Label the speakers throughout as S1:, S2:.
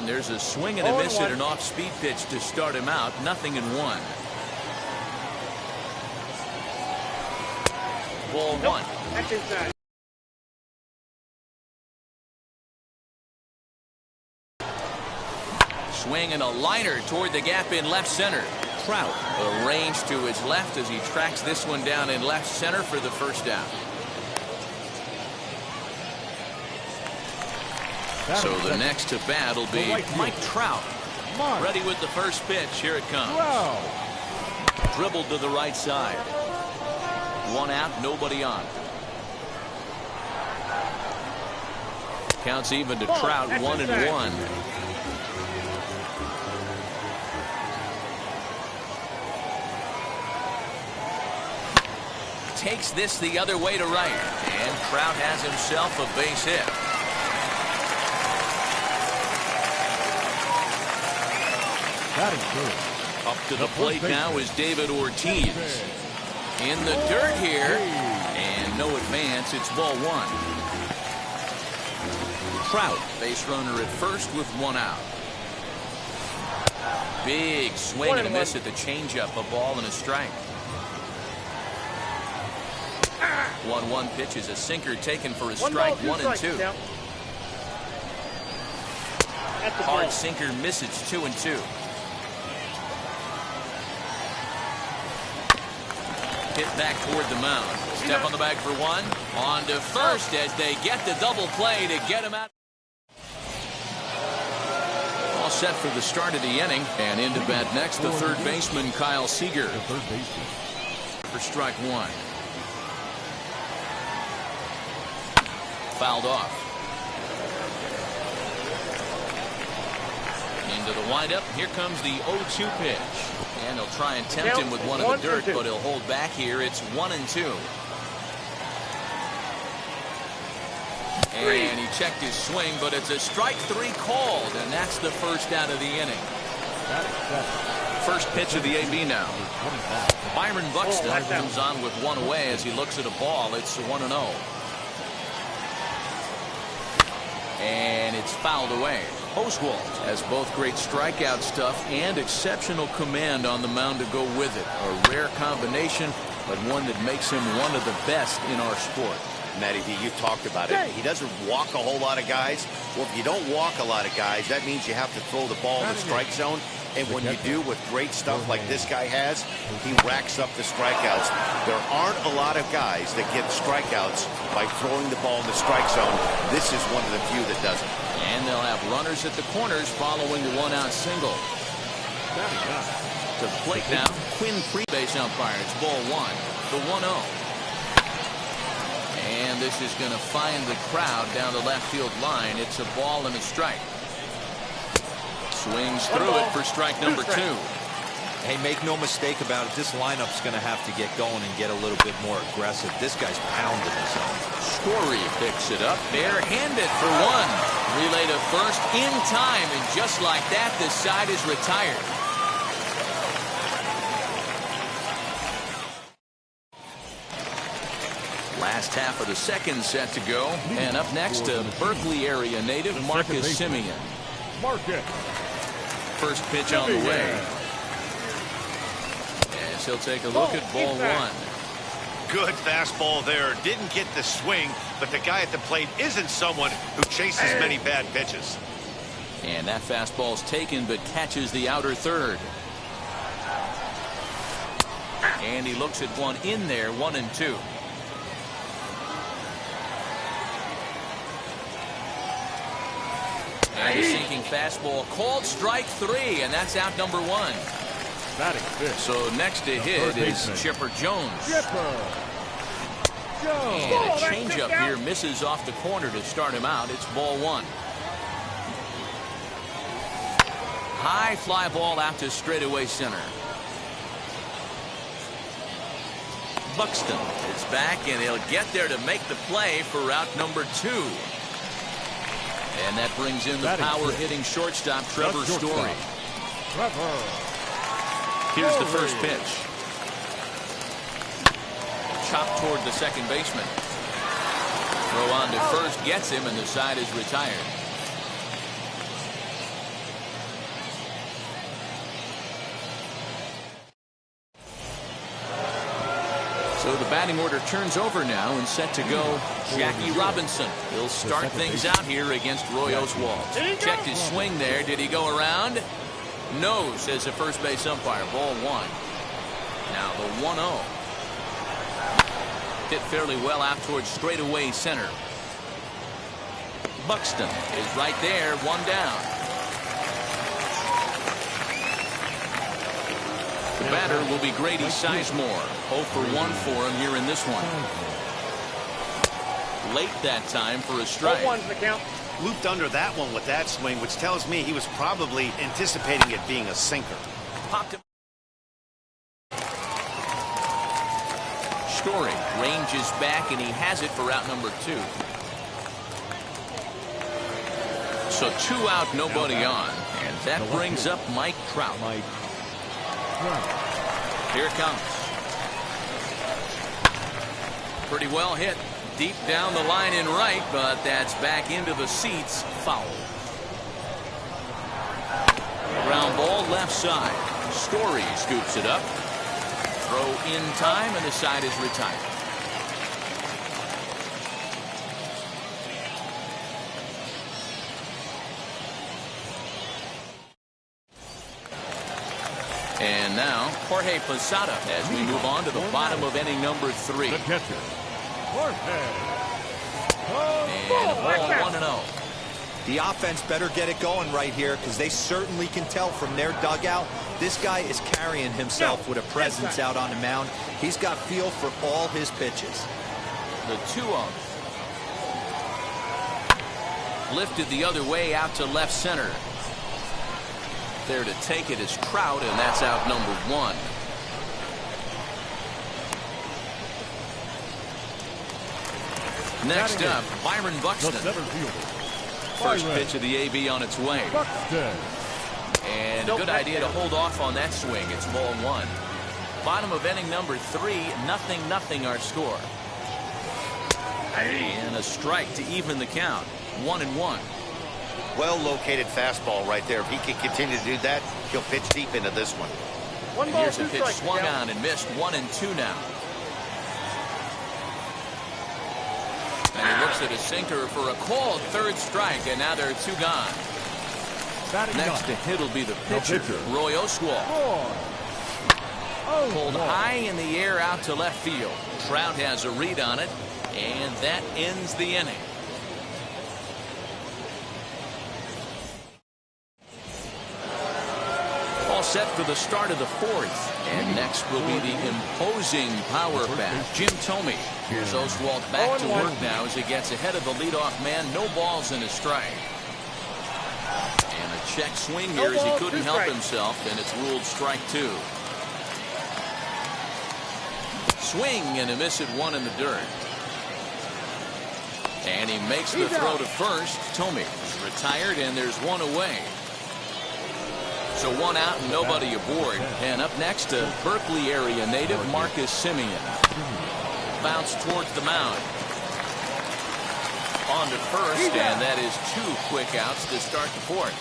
S1: And there's a swing and a miss at an off-speed pitch to start him out. 0-1. Ball one.
S2: That's inside.
S1: Swing and a liner toward the gap in left center. Trout arranged to his left as he tracks this one down in left center for the first down. So the next to bat will be Mike Trout. Ready with the first pitch. Here it comes. Dribbled to the right side. One out, nobody on. Counts even to Trout, 1-1. Takes this the other way to right, and Trout has himself a base hit.
S3: That is good.
S1: Up to the plate now is David Ortiz. In the dirt here, and no advance. It's ball one. Trout, base runner at first with one out. Big swing and a miss at the changeup. A ball and a strike. 1-1 pitch is a sinker taken for a strike. 1-2. Hard sinker misses. 2-2. Hit back toward the mound. Step on the bag for one. On to first as they get the double play to get him out. All set for the start of the inning. And into bat next, the third baseman, Kyle Seager. For strike one. Fouled off. Into the windup. Here comes the 0-2 pitch. And he'll try and tempt him with one in the dirt, but he'll hold back here. It's 1-2. And he checked his swing, but it's a strike three called, and that's the first out of the inning. First pitch of the AB now. Byron Buxton comes on with one away as he looks at a ball. It's 1-0. And it's fouled away. Oswalt has both great strikeout stuff and exceptional command on the mound to go with it. A rare combination, but one that makes him one of the best in our sport.
S4: Matty D, you've talked about it. He doesn't walk a whole lot of guys. Well, if you don't walk a lot of guys, that means you have to throw the ball in the strike zone. And when you do with great stuff like this guy has, he racks up the strikeouts. There aren't a lot of guys that get strikeouts by throwing the ball in the strike zone. This is one of the few that doesn't.
S1: And they'll have runners at the corners following the one-out single. To the plate now, Quinn Freebase umpire. It's ball one, the 1-0. And this is going to find the crowd down the left field line. It's a ball and a strike. Swings through it for strike number two.
S5: Hey, make no mistake about it. This lineup's going to have to get going and get a little bit more aggressive. This guy's pounding himself.
S1: Story picks it up, barehanded for one. Relay to first in time, and just like that, the side is retired. Last half of the second set to go, and up next, a Berkeley area native, Marcus Semien. First pitch on the way. As he'll take a look at ball one.
S4: Good fastball there. Didn't get the swing, but the guy at the plate isn't someone who chases many bad pitches.
S1: And that fastball's taken, but catches the outer third. And he looks at one in there, 1-2. And a sinking fastball called strike three, and that's out number one. So next to hit is Chipper Jones. And a changeup here misses off the corner to start him out. It's ball one. High fly ball out to straightaway center. Buxton is back, and he'll get there to make the play for route number two. And that brings in the power-hitting shortstop, Trevor Story. Here's the first pitch. Chopped toward the second baseman. Throw on to first gets him, and the side is retired. So the batting order turns over now and set to go Jackie Robinson. He'll start things out here against Roy Oswalt. Checked his swing there. Did he go around? No, says the first base umpire. Ball 1. Now the 1-0. Hit fairly well out towards straightaway center. Buxton is right there, 1 down. The batter will be Grady Sizemore. 0 for 1 for him here in this one. Late that time for a strike.
S2: 0-1's the count.
S4: Looped under that one with that swing, which tells me he was probably anticipating it being a sinker.
S1: Popped him. Story ranges back, and he has it for out number 2. So 2 out, nobody on. And that brings up Mike Trout. Here it comes. Pretty well hit. Deep down the line in right, but that's back into the seats. Foul. Ground ball left side. Story scoops it up. Throw in time, and the side is retired. And now Jorge Posada as we move on to the bottom of inning number 3.
S3: The catcher, Jorge.
S1: And ball 1-0.
S5: The offense better get it going right here, because they certainly can tell from their dugout this guy is carrying himself with a presence out on the mound. He's got feel for all his pitches.
S1: The 2-0. Lifted the other way out to left center. There to take it is Trout, and that's out number 1. Next up, Byron Buxton. First pitch of the AB on its way. And a good idea to hold off on that swing. It's ball 1. Bottom of inning number 3, 0-0 our score. And a strike to even the count. 1-1.
S4: Well located fastball right there. If he can continue to do that, he'll pitch deep into this one.
S1: And here's a pitch swung on and missed. 1-2 now. And he looks at a sinker for a called 3rd strike, and now there are 2 gone. Next to hit will be the pitcher, Roy Oswalt. Pulled high in the air out to left field. Trout has a read on it, and that ends the inning. All set for the start of the 4th. And next will be the imposing power bat, Jim Thome. Here's Oswalt back to work now as he gets ahead of the leadoff man. No balls and a strike. And a check swing here as he couldn't help himself, and it's ruled strike 2. Swing and a miss at 1 in the dirt. And he makes the throw to first. Thome is retired, and there's 1 away. So 1 out and nobody aboard. And up next, to Berkeley area native Marcus Semien. Bounce towards the mound. On to first, and that is 2 quick outs to start the 4th.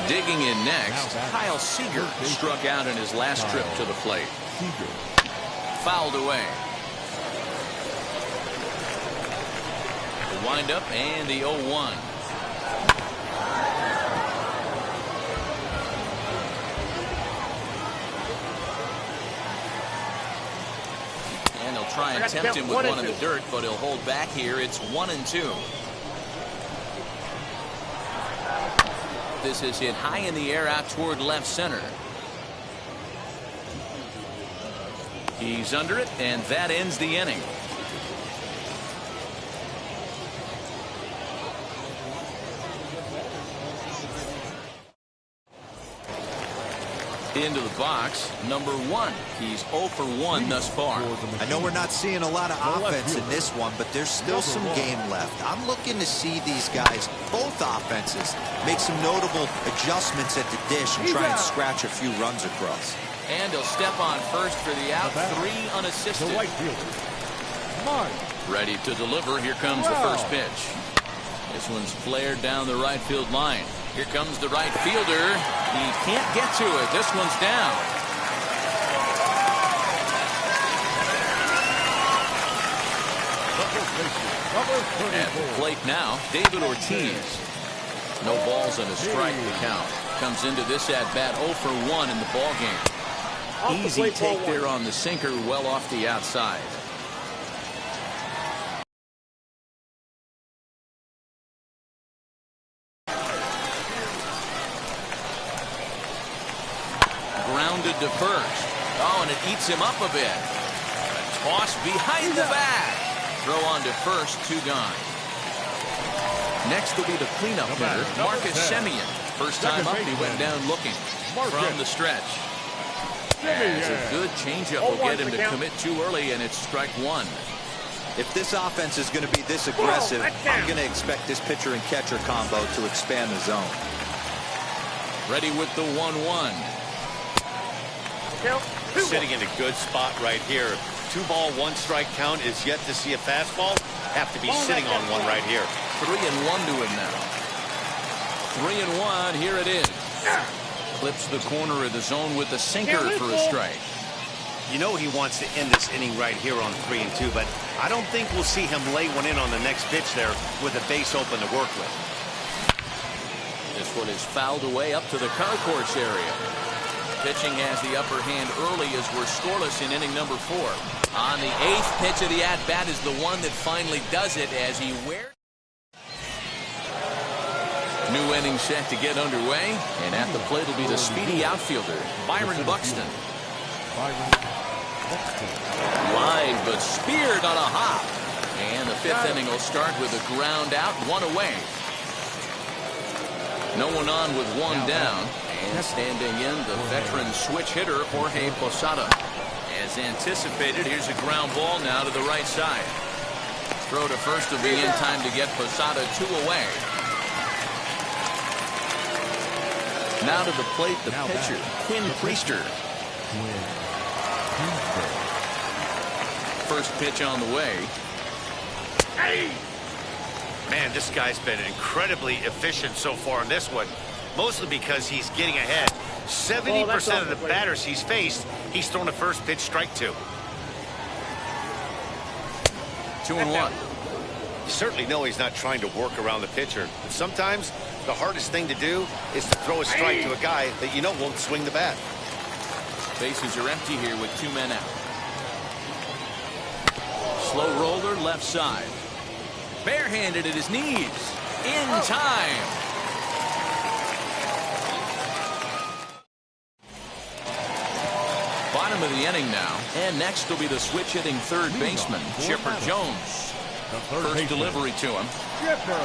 S1: Digging in next, Kyle Seager struck out in his last trip to the plate. Fouled away. The windup and the 0-1. And he'll try and tempt him with 1 in the dirt, but he'll hold back here. It's 1-2. This is hit high in the air out toward left center. He's under it, and that ends the inning. Into the box, number 1. He's 0 for 1 thus far.
S5: I know we're not seeing a lot of offense in this one, but there's still some game left. I'm looking to see these guys, both offenses, make some notable adjustments at the dish and try and scratch a few runs across.
S1: And he'll step on first for the out. 3 unassisted. Ready to deliver. Here comes the first pitch. This one's flared down the right field line. Here comes the right fielder. He can't get to it. This one's down.
S3: Number
S1: At the
S3: 34.
S1: plate now, David Ortiz. No balls and a strike to count. Comes into this at-bat 0 for 1 in the ball game. Easy take there on the sinker, well off the outside. Grounded to first. Oh, and it eats him up a bit. A toss behind the back. Throw on to first, 2 gone. Next will be the cleanup hitter, Marcus Semien. First time up, he went down looking from the stretch. As a good changeup will get him to commit too early, and it's strike 1.
S5: If this offense is going to be this aggressive, I'm going to expect this pitcher and catcher combo to expand the zone.
S1: Ready with the 1-1.
S4: Sitting in a good spot right here. 2 ball, 1 strike count is yet to see a fastball. Have to be sitting on one right here.
S1: 3-1 to him now. 3-1. Here it is. Clips the corner of the zone with the sinker for a strike.
S4: You know he wants to end this inning right here on 3-2, but I don't think we'll see him lay one in on the next pitch there with a base open to work with.
S1: This one is fouled away up to the concourse area. Pitching has the upper hand early as we're scoreless in inning number 4. On the 8th pitch of the at-bat is the one that finally does it as he wears. New inning set to get underway, and at the plate will be the speedy outfielder, Byron Buxton. Line, but speared on a hop. And the 5th inning will start with a ground out, 1 away. No one on with 1 down. And standing in, the veteran switch hitter, Jorge Posada. As anticipated, here's a ground ball now to the right side. Throw to first will be in time to get Posada 2 away. Now to the plate, the pitcher, Quinn Priester. First pitch on the way.
S4: Man, this guy's been incredibly efficient so far in this one. Mostly because he's getting ahead. 70% of the batters he's faced, he's thrown a first pitch strike to.
S1: 2-1.
S4: You certainly know he's not trying to work around the pitcher. But sometimes the hardest thing to do is to throw a strike to a guy that you know won't swing the bat.
S1: Bases are empty here with 2 men out. Slow roller left side. Barehanded at his knees. In time. Bottom of the inning now. And next will be the switch hitting third baseman, Chipper Jones. First delivery to him.
S3: Chipper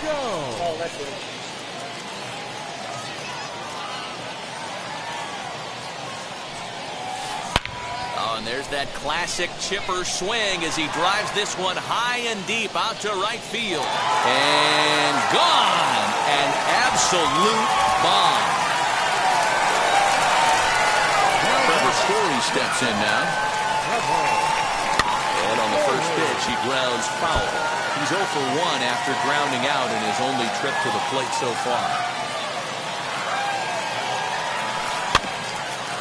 S3: Jones.
S2: Oh, that's it.
S1: Oh, and there's that classic Chipper swing as he drives this one high and deep out to right field. And gone. An absolute bomb. Trevor Story steps in now. And on the first pitch, he grounds foul. He's 0 for 1 after grounding out in his only trip to the plate so far.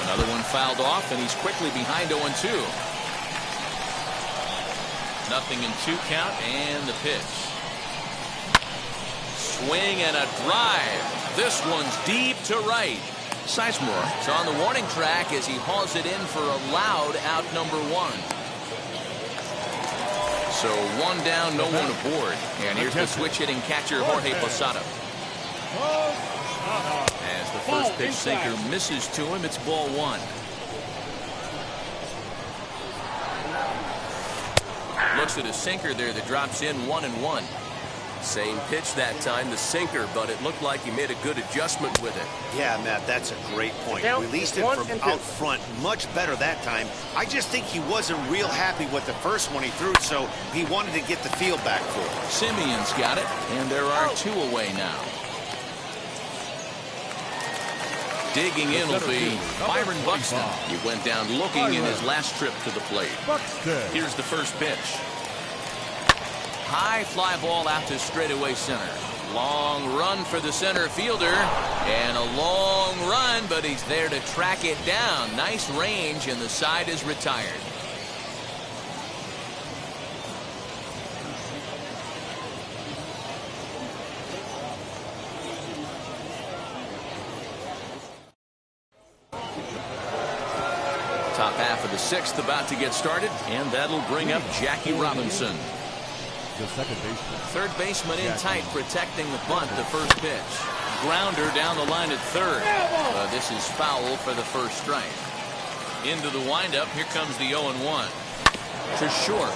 S1: Another one fouled off, and he's quickly behind 0-2. Nothing in 2 count, and the pitch. Swing and a drive. This one's deep to right. Sizemore is on the warning track as he hauls it in for a loud out number 1. So 1 down, no one aboard. And here's the switch hitting catcher, Jorge Posada. As the first pitch sinker misses to him, it's ball 1. Looks at a sinker there that drops in 1-1. Same pitch that time, the sinker, but it looked like he made a good adjustment with it.
S4: Yeah, Matt, that's a great point. Released it from out front much better that time. I just think he wasn't real happy with the first one he threw, so he wanted to get the feel back for it.
S1: Simeon's got it, and there are 2 away now. Digging in will be Byron Buxton. He went down looking in his last trip to the plate. Here's the first pitch. High fly ball out to straightaway center. Long run for the center fielder. And a long run, but he's there to track it down. Nice range, and the side is retired. Top of the 6th about to get started, and that'll bring up Jackie Robinson.
S3: The second baseman.
S1: Third baseman in tight, protecting the bunt. The first pitch. Grounder down the line at third. This is foul for the first strike. Into the windup. Here comes the 0-1. To short.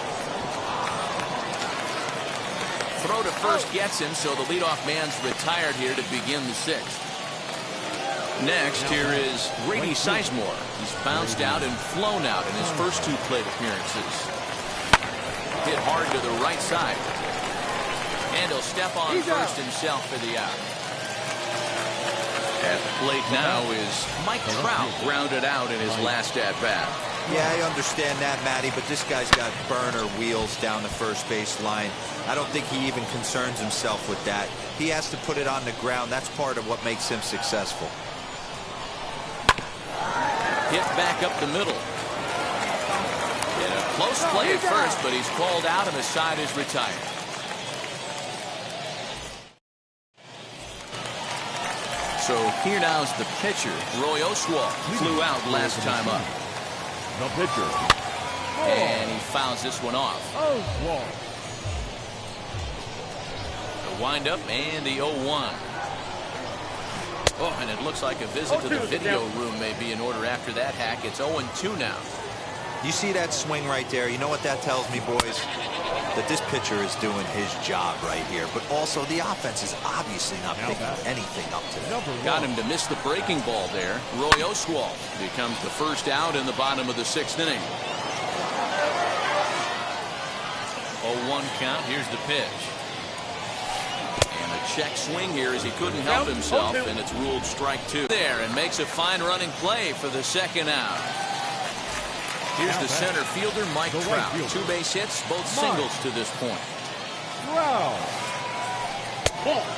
S1: Throw to first gets him, so the leadoff man's retired here to begin the 6th. Next, here is Grady Sizemore. He's bounced out and flown out in his first 2 plate appearances. Hit hard to the right side. And he'll step on first himself for the out. At the plate now is Mike Trout, grounded out in his last at-bat.
S5: Yeah, I understand that, Matty, but this guy's got burner wheels down the first base line. I don't think he even concerns himself with that. He has to put it on the ground. That's part of what makes him successful.
S1: Hit back up the middle. In a close play at first, but he's called out and the side is retired. So here now's the pitcher. Roy Oswalt flew out last time up.
S3: The pitcher.
S1: And he fouls this one off.
S3: Oswalt.
S1: The windup and the 0-1. Oh, and it looks like a visit to the video room may be in order after that hack. It's 0-2 now.
S5: You see that swing right there? You know what that tells me, boys? That this pitcher is doing his job right here. But also, the offense is obviously not picking anything up today.
S1: Got him to miss the breaking ball there. Roy Oswalt becomes the first out in the bottom of the 6th inning. 0-1 count. Here's the pitch. And a check swing here as he couldn't help himself, and it's ruled strike 2 there, and makes a fine running play for the second out. Here's the center fielder, Mike Trout. 2 base hits, both singles to this point.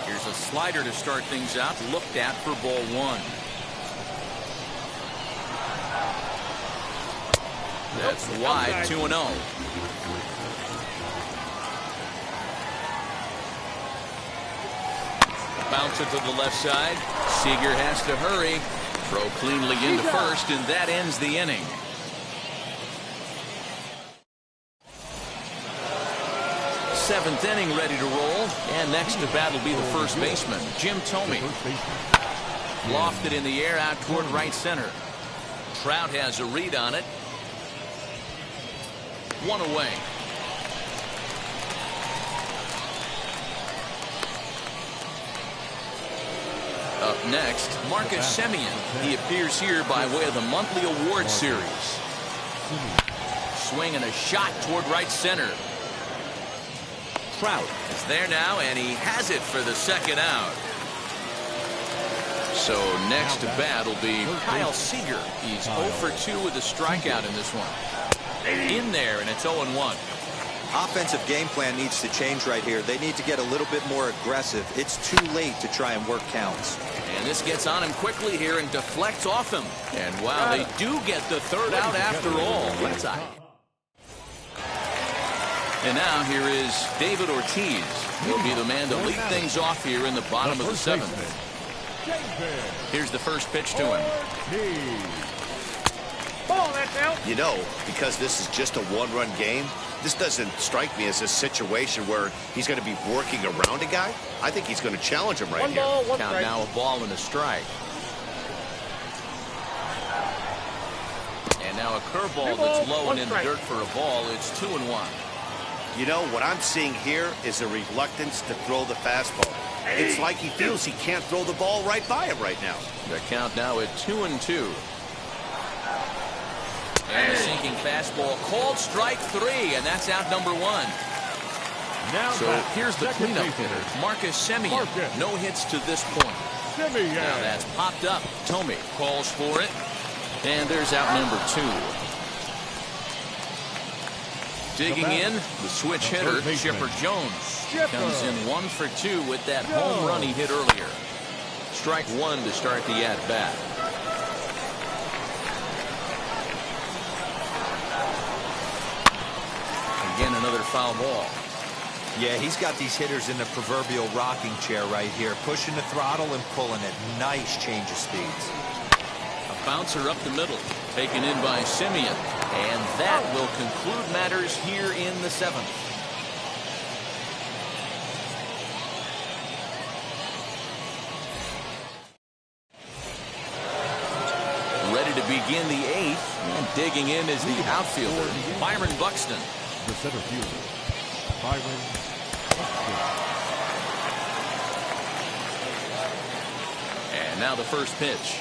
S1: Here's a slider to start things out, looked at for ball 1. That's wide, 2-0. Bounce it to the left side. Seager has to hurry. Throw cleanly into first, and that ends the inning. Seventh inning ready to roll, and next to bat will be the first baseman, Jim Thome. Lofted in the air out toward right center. Trout has a read on it. 1 away. Up next, Marcus Semien. He appears here by way of the monthly award series. Swinging a shot toward right center. Trout is there now, and he has it for the second out. So next to bat will be Kyle Seager. He's 0 for 2 with a strikeout in this one. In there, and it's 0-1.
S5: Offensive game plan needs to change right here. They need to get a little bit more aggressive. It's too late to try and work counts.
S1: And this gets on him quickly here and deflects off him. And wow, they do get the third out after all. That's a... And now here is David Ortiz. He'll be the man to lead things off here in the bottom of the 7th. Here's the first pitch to him.
S4: You know, because this is just a 1-run game, this doesn't strike me as a situation where he's going to be working around a guy. I think he's going to challenge him right here.
S1: Count now a ball and a strike. And now a curveball that's low and in the dirt for a ball. It's 2-1.
S4: You know, what I'm seeing here is a reluctance to throw the fastball. It's like he feels he can't throw the ball right by him right now.
S1: The count now at 2-2. And a sinking fastball called strike 3, and that's out number 1.
S3: Now
S1: so here's the cleanup hitter, Marcus Semien. No hits to this point. Now that's popped up. Thome calls for it, and there's out number 2. Digging in, the switch hitter, Chipper Jones. Comes in 1 for 2 with that home run he hit earlier. Strike 1 to start the at-bat. Again, another foul ball.
S5: Yeah, he's got these hitters in the proverbial rocking chair right here, pushing the throttle and pulling it. Nice change of speeds.
S1: A bouncer up the middle, taken in by Semien. And that will conclude matters here in the 7th. Ready to begin the 8th, and digging in is the outfielder, Byron Buxton.
S3: The center fielder, Byron Buxton.
S1: And now the first pitch.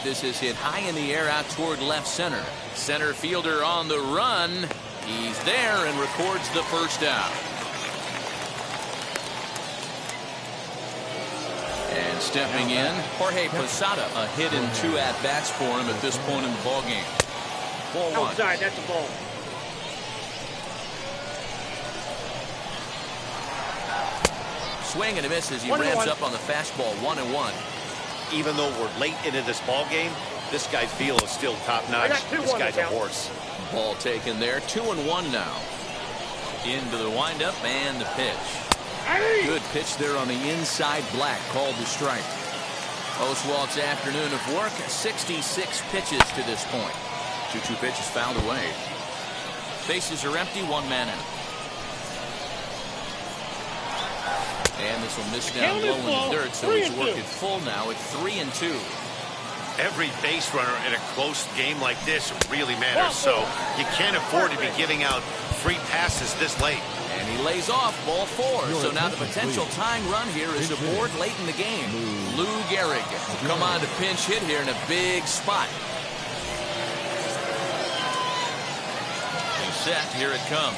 S1: This is hit high in the air out toward left center. Center fielder on the run. He's there and records the first out. And stepping in, Jorge Posada. A hit and 2 at-bats for him at this point in the ballgame. 4-1.
S2: Outside, that's a ball.
S1: Swing and a miss as he ramps up on the fastball. 1-1.
S4: Even though we're late into this ball game, this guy's feel is still top notch. This guy's a horse.
S1: Ball taken there. 2-1 now. Into the windup and the pitch. Good pitch there on the inside. Black called the strike. Oswalt's afternoon of work. 66 pitches to this point. 2-2 pitches fouled away. Bases are empty. 1 man out. And this will miss down low in the dirt, so he's working full now at 3-2.
S4: Every base runner in a close game like this really matters, so you can't afford to be giving out free passes this late.
S1: And he lays off ball 4. So now the potential tying run here is aboard late in the game. Lou Gehrig will come on to pinch hit here in a big spot. And set, here it comes.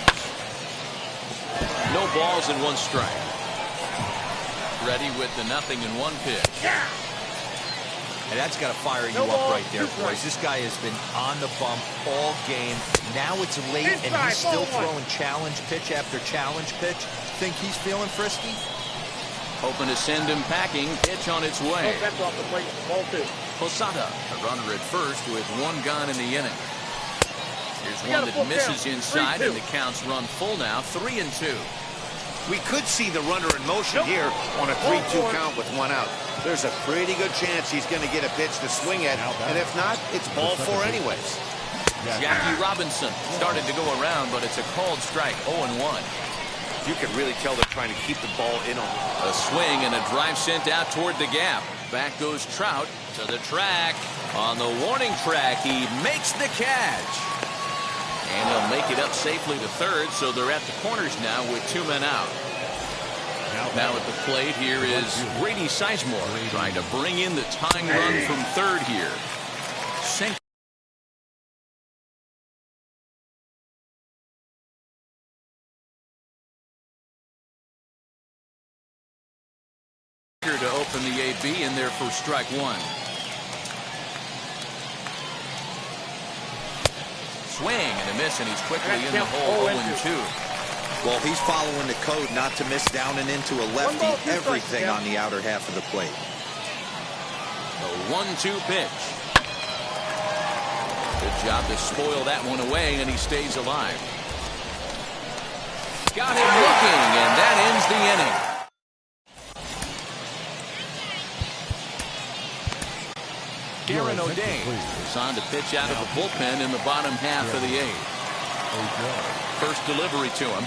S1: No balls and 1 strike. Ready with the 0-1 pitch.
S5: And that's got to fire you up right there, boys. This guy has been on the bump all game. Now it's late, and he's still throwing challenge pitch after challenge pitch. Think he's feeling frisky?
S1: Hoping to send him packing. Pitch on its way.
S2: That's off the plate. Ball 2.
S1: Posada, a runner at first with 1 gone in the inning. Here's one that misses inside, and the count's run full now. 3-2.
S4: We could see the runner in motion here on a 3-2 count with 1 out. There's a pretty good chance he's going to get a pitch to swing at, and if not, it's ball 4 anyways.
S1: Jackie Robinson started to go around, but it's a called strike. 0-1.
S4: You can really tell they're trying to keep the ball in on.
S1: A swing and a drive sent out toward the gap. Back goes Trout to the track. On the warning track, he makes the catch. And he'll make it up safely to third, so they're at the corners now with 2 men out. Now at the plate, here is Grady Sizemore trying to bring in the tying run from third here. Sinker to open the AB in there for strike 1. Swing and a miss, and he's quickly in the hole. 0-2.
S5: Well, he's following the code not to miss down and into a lefty. Everything on the outer half of the plate.
S1: A 1-2 pitch. Good job to spoil that one away, and he stays alive. Got him looking, and that ends the inning. Aaron O'Day is on to pitch out of the bullpen in the bottom half of the 8th. First delivery to him.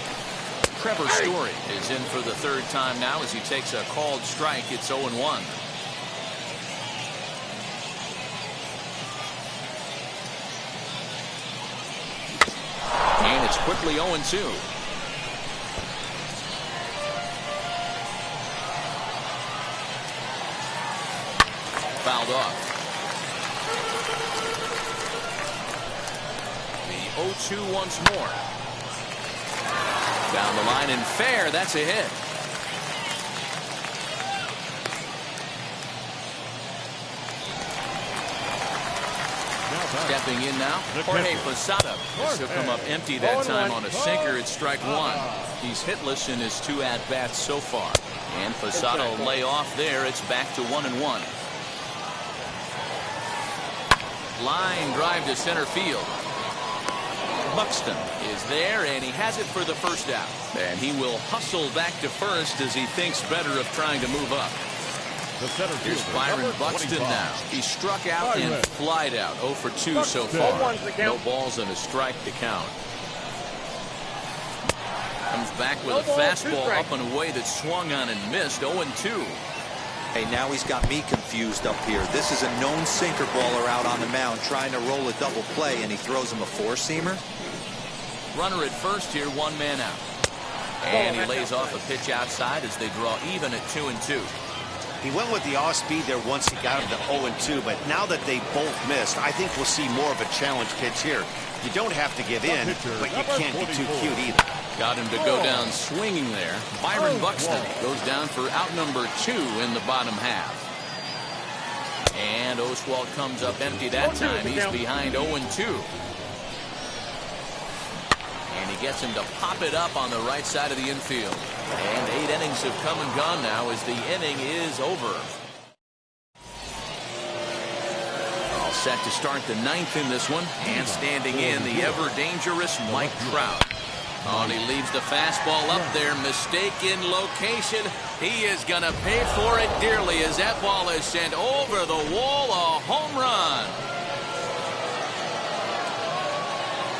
S1: Trevor Story is in for the 3rd time now as he takes a called strike. It's 0-1. And it's quickly 0-2. Fouled off. The 0-2 once more. Down the line and fair. That's a hit. Stepping in now, Jorge Posada. This will come up empty that time on a sinker. It's strike 1. He's hitless in his 2 at-bats so far. And Posada will lay off there. It's back to 1-1. Line drive to center field. Buxton is there, and he has it for the first out. And he will hustle back to first as he thinks better of trying to move up.
S3: The center
S1: Here's
S3: fielder,
S1: Byron
S3: number
S1: Buxton
S3: 25.
S1: now. He struck out and
S3: Byron.
S1: flied out. 0 for 2 so
S3: Buxton.
S1: far.
S2: 0-1's the
S1: No
S2: count.
S1: balls and a strike to count. Comes back with
S2: No
S1: a
S2: ball, 2
S1: fastball
S2: strikes.
S1: up and away that swung on and missed. 0-2.
S5: Hey, now he's got me confused up here. This is a known sinker baller out on the mound trying to roll a double play, and he throws him a four-seamer.
S1: Runner at first here, 1 man out. And he lays off a pitch outside as they draw even at 2-2.
S4: He went with the off speed there once he got him to 0-2, but now that they both missed, I think we'll see more of a challenge pitch here. You don't have to give in, but you can't be too cute either.
S1: Got him to go down swinging there. Byron Buxton goes down for out number 2 in the bottom half. And Oswalt comes up empty that time. He's behind 0-2. And he gets him to pop it up on the right side of the infield. And 8 innings have come and gone now as the inning is over. All set to start the 9th in this one. And standing in, the ever-dangerous Mike Trout. Oh, and he leaves the fastball up there. Mistaken location. He is going to pay for it dearly as that ball is sent over the wall. A home run.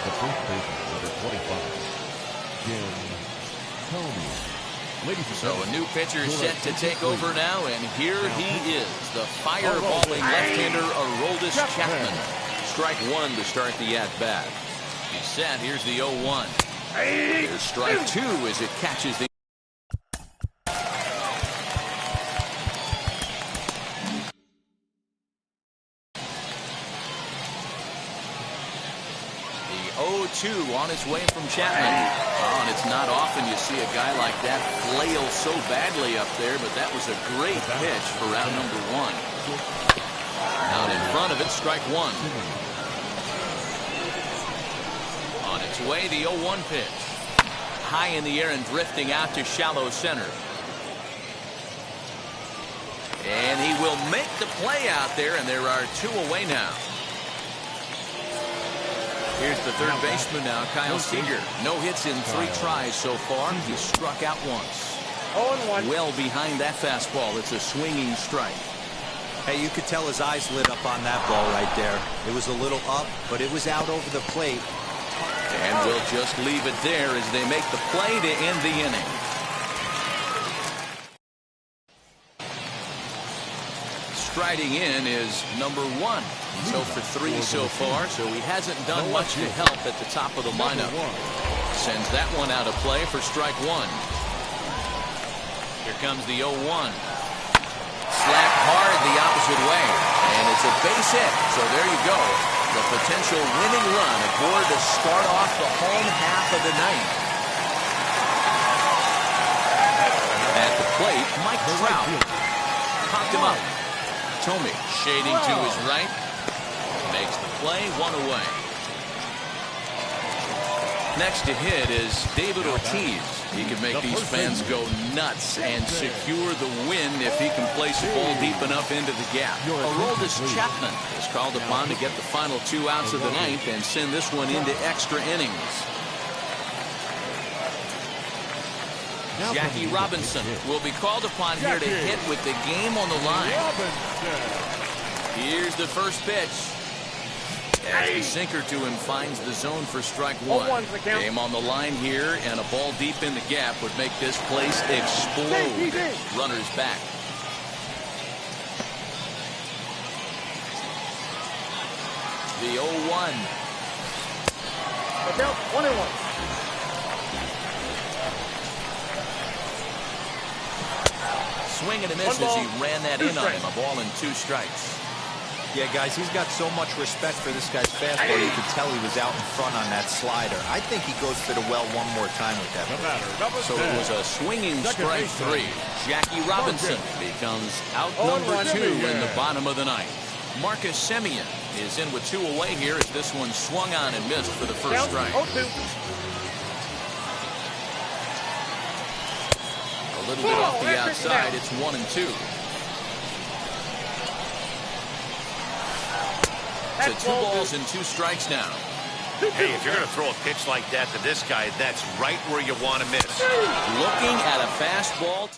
S3: The first baseman, number 25, Jim Tony. Ladies and
S1: So a
S3: gentlemen,
S1: new pitcher set to take over now, and here he is, the fireballing left-hander Aroldis Chapman. Strike 1 to start the at-bat. He's set. Here's the 0-1. Here's strike 2 as it catches the... The 0-2 on its way from Chapman. Oh, and it's not often you see a guy like that flail so badly up there, but that was a great pitch for round number 1. Out in front of it, strike 1. On its way, the 0-1 pitch. High in the air and drifting out to shallow center. And he will make the play out there, and there are 2 away now. Here's the third baseman now, Kyle Seager. No hits in 3 tries so far. He struck out once.
S2: 0-1.
S1: Well behind that fastball. It's a swinging strike.
S5: Hey, you could tell his eyes lit up on that ball right there. It was a little up, but it was out over the plate.
S1: And we'll just leave it there as they make the play to end the inning. Striding in is number 1. He's 0 for 3 so far, so he hasn't done much to help at the top of the lineup. Sends that one out of play for strike 1. Here comes the 0-1. Slapped hard the opposite way, and it's a base hit. So there you go. The potential winning run aboard to start off the home half of the ninth. At the plate, Mike Trout popped him up. Tomey shading to his right. Makes the play, 1 away. Next to hit is David Ortiz. He can make these fans go nuts and secure the win if he can place the ball deep enough into the gap. Aroldis Chapman is called upon to get the final 2 outs of the 9th and send this one into extra innings. Jackie Robinson will be called upon here to hit with the game on the line. Here's the first pitch. As the sinker to him finds the zone for strike 1. Game on the line here, and a ball deep in the gap would make this place explode. Runners back. The 0-1.
S2: Look out, 1-1.
S1: Swing and a miss as he ran that in on him. A ball and 2 strikes.
S5: Yeah, guys, he's got so much respect for this guy's fastball. You could tell he was out in front on that slider. I think he goes to the well one more time with that.
S1: So it was a swinging strike 3. Jackie Robinson becomes out number 2 in the bottom of the 9th. Marcus Semien is in with 2 away here as this one swung on and missed for the first strike. A little bit off the outside. It's 1-2. So 2 balls and 2 strikes now.
S4: Hey, if you're going to throw a pitch like that to this guy, that's right where you want to miss.
S1: Looking at a fastball.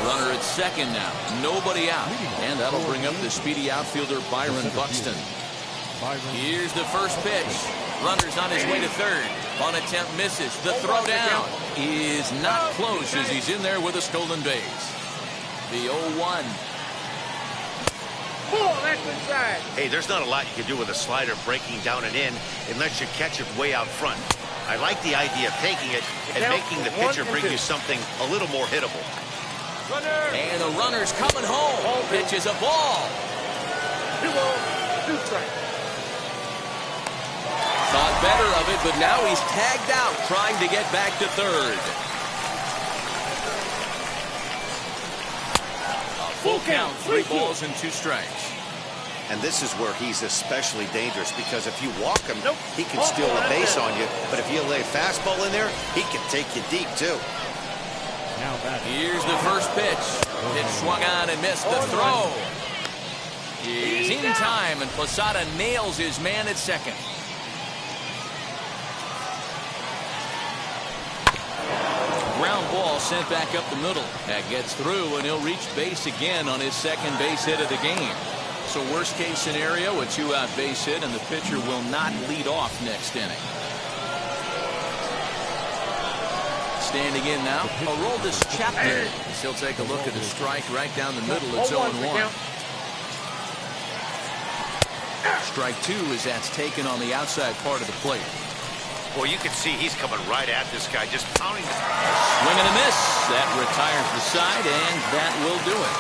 S1: Runner at second now. Nobody out. And that'll bring up the speedy outfielder Byron Buxton. Here's the first pitch. Runner's on his way to third. On attempt misses. The throw down is not close as he's in there with a stolen base. The 0-1.
S4: Hey, there's not a lot you can do with a slider breaking down and in unless you catch it way out front. I like the idea of taking it and making the pitcher bring you something a little more hittable.
S1: And the runner's coming home. Pitch is a ball.
S2: 2 balls, 2 strikes.
S1: Thought better of it, but now he's tagged out trying to get back to third. A full count, 3 balls and 2 strikes.
S4: And this is where he's especially dangerous because if you walk him, he can steal a base on you. But if you lay a fastball in there, he can take you deep, too.
S1: Here's the first pitch. It swung on and missed the throw. He's in time, and Posada nails his man at second. Ground ball sent back up the middle. That gets through, and he'll reach base again on his second base hit of the game. So worst case scenario, a 2-out base hit, and the pitcher will not lead off next inning. Standing in now, Aroldis Chapman. He'll take a look at the strike right down the middle. It's 0-1. Strike 2 as that's taken on the outside part of the plate.
S4: Well, you can see he's coming right at this guy, just pounding.
S1: Swing and a miss. That retires the side, and that will do it.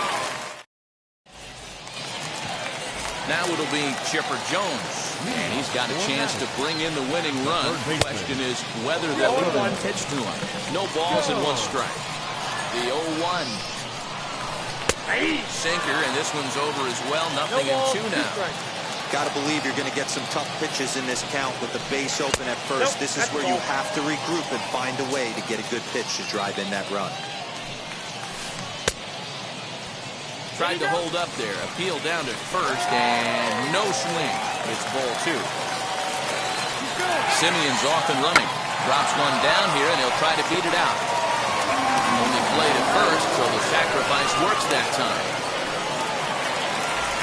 S1: Now it'll be Chipper Jones, and he's got a chance to bring in the winning run. The question is whether they'll even pitch to him. No balls and 1 strike. The 0-1. Sinker, and this one's over as well. Nothing in 2 now.
S5: Got to believe you're going to get some tough pitches in this count with the base open at first. This is where you have to regroup and find a way to get a good pitch to drive in that run.
S1: Tried to hold up there. Appeal down to first, and no swing. It's ball 2. Simeon's off and running. Drops one down here, and he'll try to beat it out. Only played at first, so the sacrifice works that time.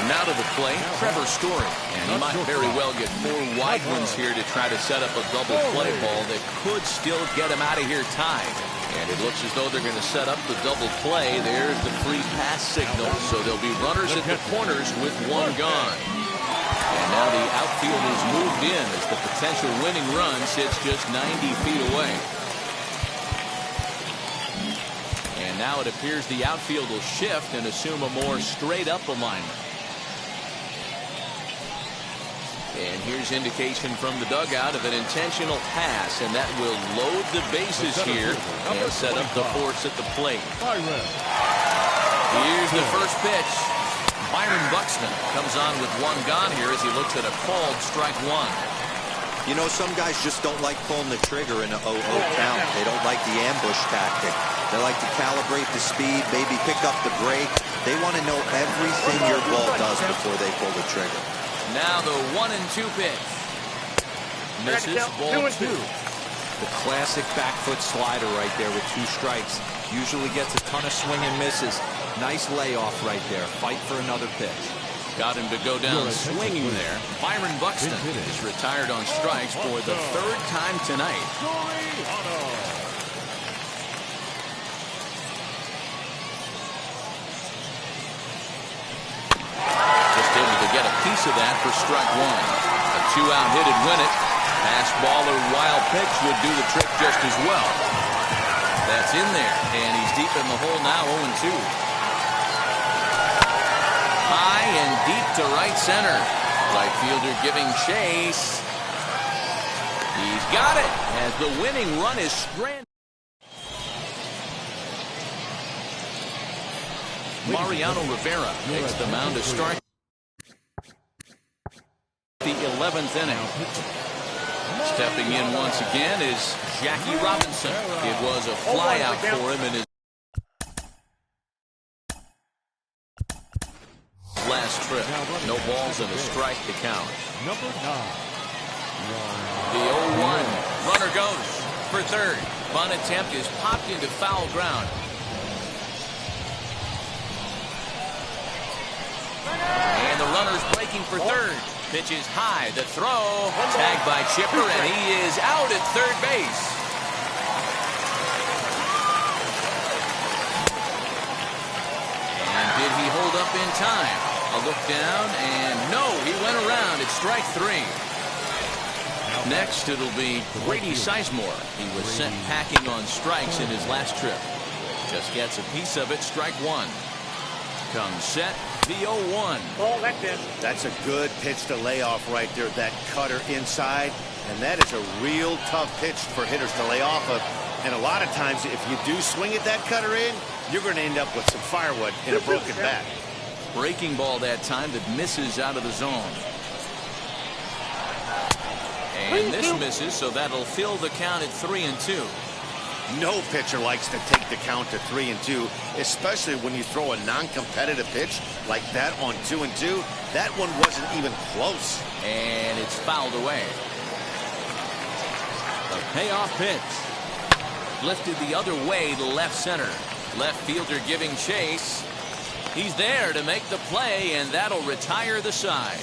S1: Now to the plate, Trevor Story. And he might very well get 4 wide ones here to try to set up a double play ball that could still get him out of here tied. And it looks as though they're going to set up the double play. There's the free pass signal. So there'll be runners at the corners with 1 gone. And now the outfielders moved in as the potential winning run sits just 90 feet away. And now it appears the outfield will shift and assume a more straight-up alignment. And here's indication from the dugout of an intentional pass, and that will load the bases here and set up the force at the plate. Here's the first pitch. Byron Buxton comes on with 1 gone here as he looks at a called strike 1.
S5: You know, some guys just don't like pulling the trigger in an 0-0 count. They don't like the ambush tactic. They like to calibrate the speed, maybe pick up the brake. They want to know everything your ball does before they pull the trigger.
S1: Now the 1-2 pitch. Misses, ball 2.
S5: The classic back foot slider right there with 2 strikes. Usually gets a ton of swing and misses. Nice layoff right there. Fight for another pitch.
S1: Got him to go down swinging there. Byron Buxton is retired on strikes for the 3rd time tonight. Get a piece of that for strike 1. A 2-out hit'd win it. Fastball or wild pitch would do the trick just as well. That's in there, and he's deep in the hole now, 0-2. High and deep to right center. Right fielder giving chase. He's got it as the winning run is stranded. Mariano Rivera takes the mound to start the 11th inning. Stepping in once again is Jackie Robinson. It was a fly out for him in his last trip. No balls and a strike to count.
S3: Number 9.
S1: The 0-1. Runner goes for third. Bunt attempt is popped into foul ground. runner's breaking for third. Pitch is high. The throw. Tagged by Chipper, and he is out at third base. And did he hold up in time? A look down, and no, he went around. It's strike three. Next, it'll be Brady Sizemore. He was sent packing on strikes in his last trip. Just gets a piece of it. Strike one. Comes set. The 0-1.
S2: Ball, that's it.
S4: That's a good pitch to lay off right there. That cutter inside. And that is a real tough pitch for hitters to lay off of. And a lot of times, if you do swing at that cutter in, you're going to end up with some firewood in a broken bat.
S1: Breaking ball that time that misses out of the zone. And this misses, so that'll fill the count at 3-2.
S4: No pitcher likes to take the count to 3-2, especially when you throw a non-competitive pitch like that on 2-2. That one wasn't even close.
S1: And it's fouled away. The payoff pitch. Lifted the other way to left center. Left fielder giving chase. He's there to make the play, and that'll retire the side.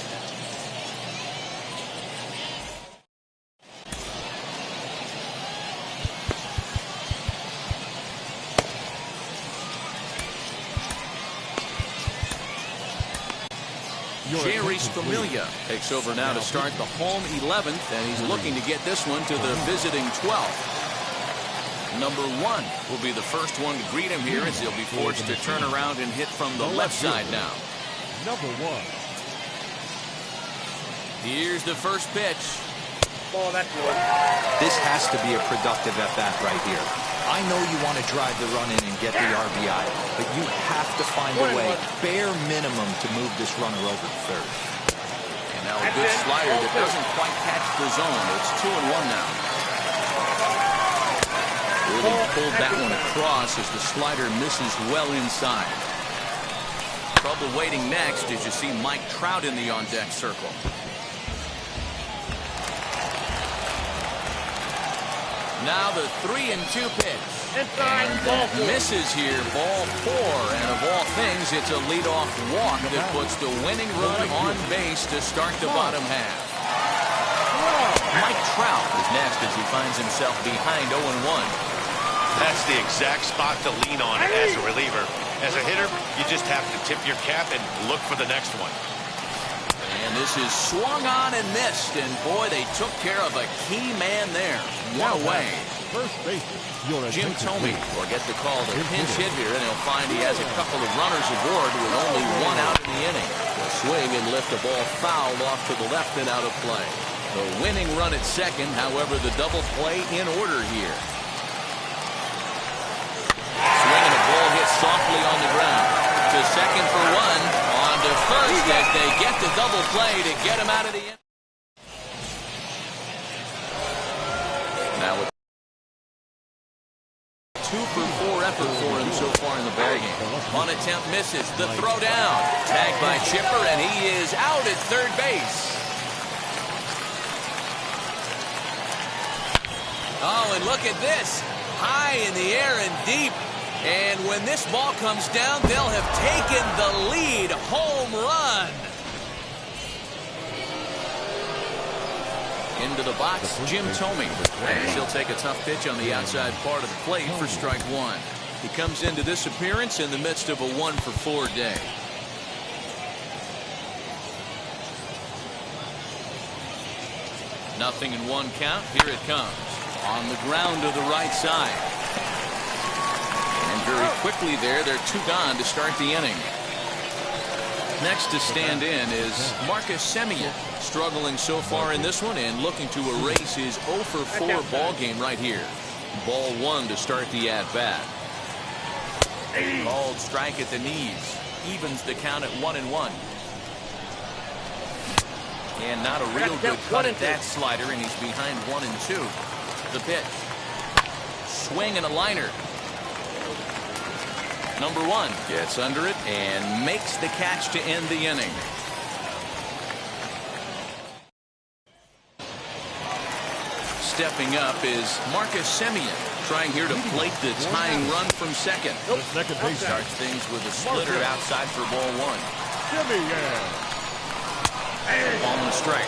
S1: Jerry Familia takes over now to start the home 11th, and he's looking to get this one to the visiting 12th. Number 1 will be the first one to greet him here, as he'll be forced to turn around and hit from the left side now.
S3: Number 1.
S1: Here's the first pitch.
S2: Ball, that's good.
S5: This has to be a productive at-bat right here. I know you want to drive the run in and get the RBI, but you have to find a way, bare minimum, to move this runner over to third.
S1: And now a good slider that doesn't quite catch the zone. It's 2-1 now. Really pulled that one across as the slider misses well inside. Trouble waiting next as you see Mike Trout in the on-deck circle. Now the 3-2 pitch.
S2: Inside,
S1: And
S2: ball four.
S1: misses here, ball 4. And of all things, it's a leadoff walk that puts the winning run on base to start the bottom half. Mike Trout is next as he finds himself behind 0-1.
S4: That's the exact spot to lean on as a reliever. As a hitter, you just have to tip your cap and look for the next one.
S1: And this is swung on and missed, and boy, they took care of a key man there. One away.
S3: First baseman, your
S1: Jim
S3: attention,
S1: Thome
S3: please.
S1: will get the call to pinch hit here, and he'll find he has a couple of runners aboard with only one out in the inning. The swing and lift the ball fouled off to the left and out of play. The winning run at second, however, the double play in order here. Swing and a ball hit softly on the ground. To second for one. On to first as they get the double play to get him out of the inning. Now with 2-for-4 effort for him so far in the ballgame. One attempt misses. The throw down. Tagged by Chipper, and he is out at third base. Oh, and look at this. High in the air and deep. And when this ball comes down, they'll have taken the lead. Home run. Into the box, Jim Thome. And he'll take a tough pitch on the outside part of the plate for strike one. He comes into this appearance in the midst of a 1-for-4 day. Nothing in one count. Here it comes. On the ground to the right side. And very quickly there, they're 2 gone to start the inning. Next to stand in is Marcus Semien, struggling so far in this one and looking to erase his 0-for-4 ball game right here. Ball 1 to start the at-bat. Called strike at the knees. Evens the count at 1-1. And not a real good cut at that slider, and he's behind 1-2. The pitch. Swing and a liner. Number 1 gets under it and makes the catch to end the inning. Stepping up is Marcus Semien, trying here to plate the tying run from second.
S3: The second base
S1: Starts things with a splitter outside for ball 1.
S3: Semien.
S1: Ball and a strike.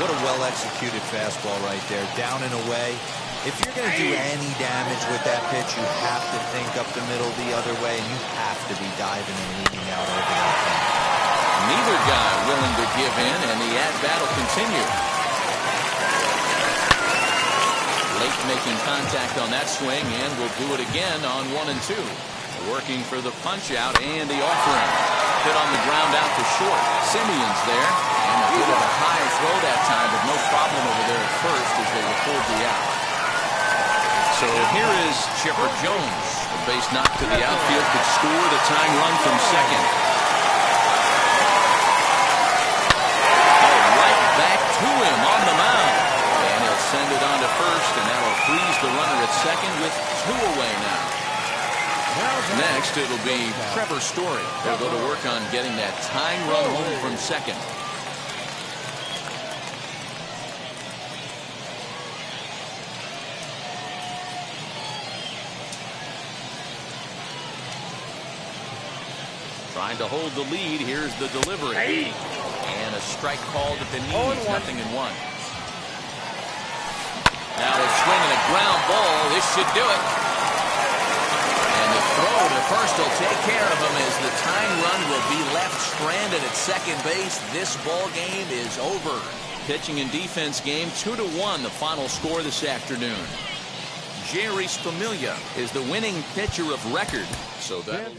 S5: What a well-executed fastball right there. Down and away. If you're going to do any damage with that pitch, you have to think up the middle the other way, and you have to be diving and leaning out over that thing.
S1: Neither guy willing to give in, and the at-bat will continue. Late making contact on that swing, and will do it again on 1 and 2. Working for the punch-out and the offering. Hit on the ground out to short. Simeon's there, and a bit of a high throw that time, but no problem over there at first as they record the out. So here is Chipper Jones. The base knock to the outfield could score the tying run from second. Right back to him on the mound. And he'll send it on to first, and that'll freeze the runner at second with 2 away now. Next, it'll be Trevor Story. They'll go to work on getting that tying run home from second. Trying to hold the lead. Here's the delivery. And a strike called at the knees. 0-1. 0-1. Now a swing and a ground ball. This should do it. And the throw to first will take care of him as the tying run will be left stranded at second base. This ball game is over. Pitching and defense game 2-1, the final score this afternoon. Jerry Familia is the winning pitcher of record. So that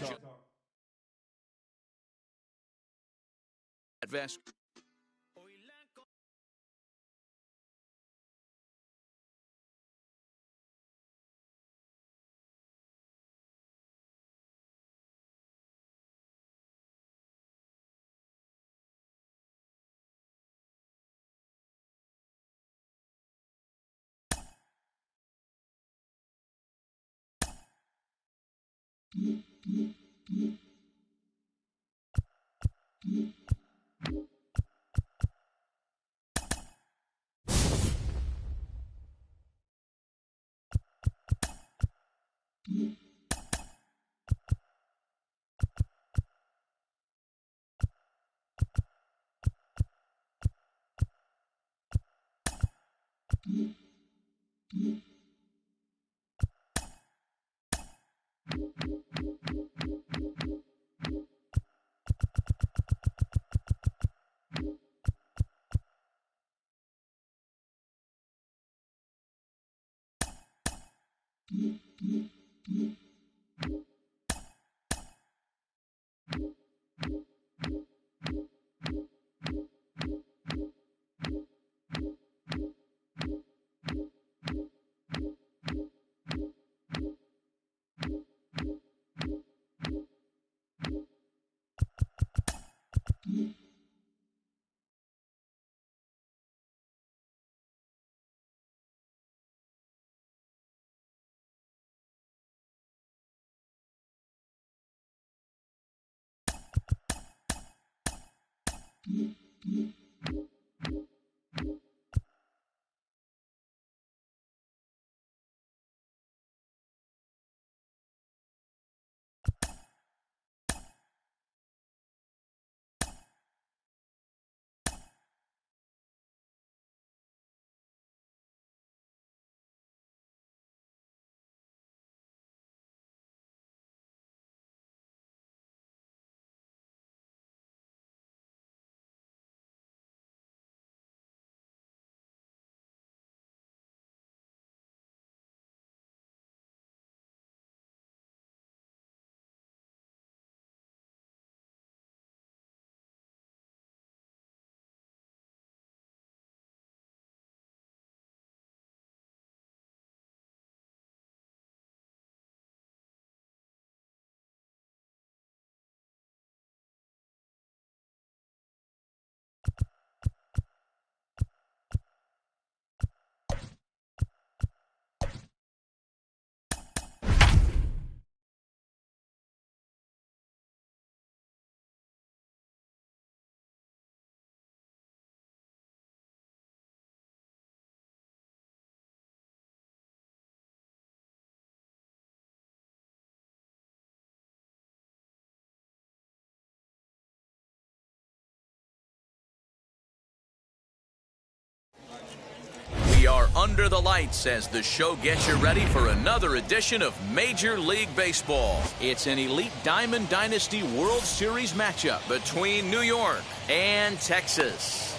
S1: under the lights as the show gets you ready for another edition of Major League Baseball. It's an Elite Diamond Dynasty World Series matchup between New York and Texas.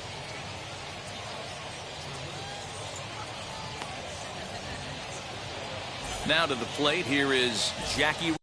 S1: Now to the plate, here is Jackie.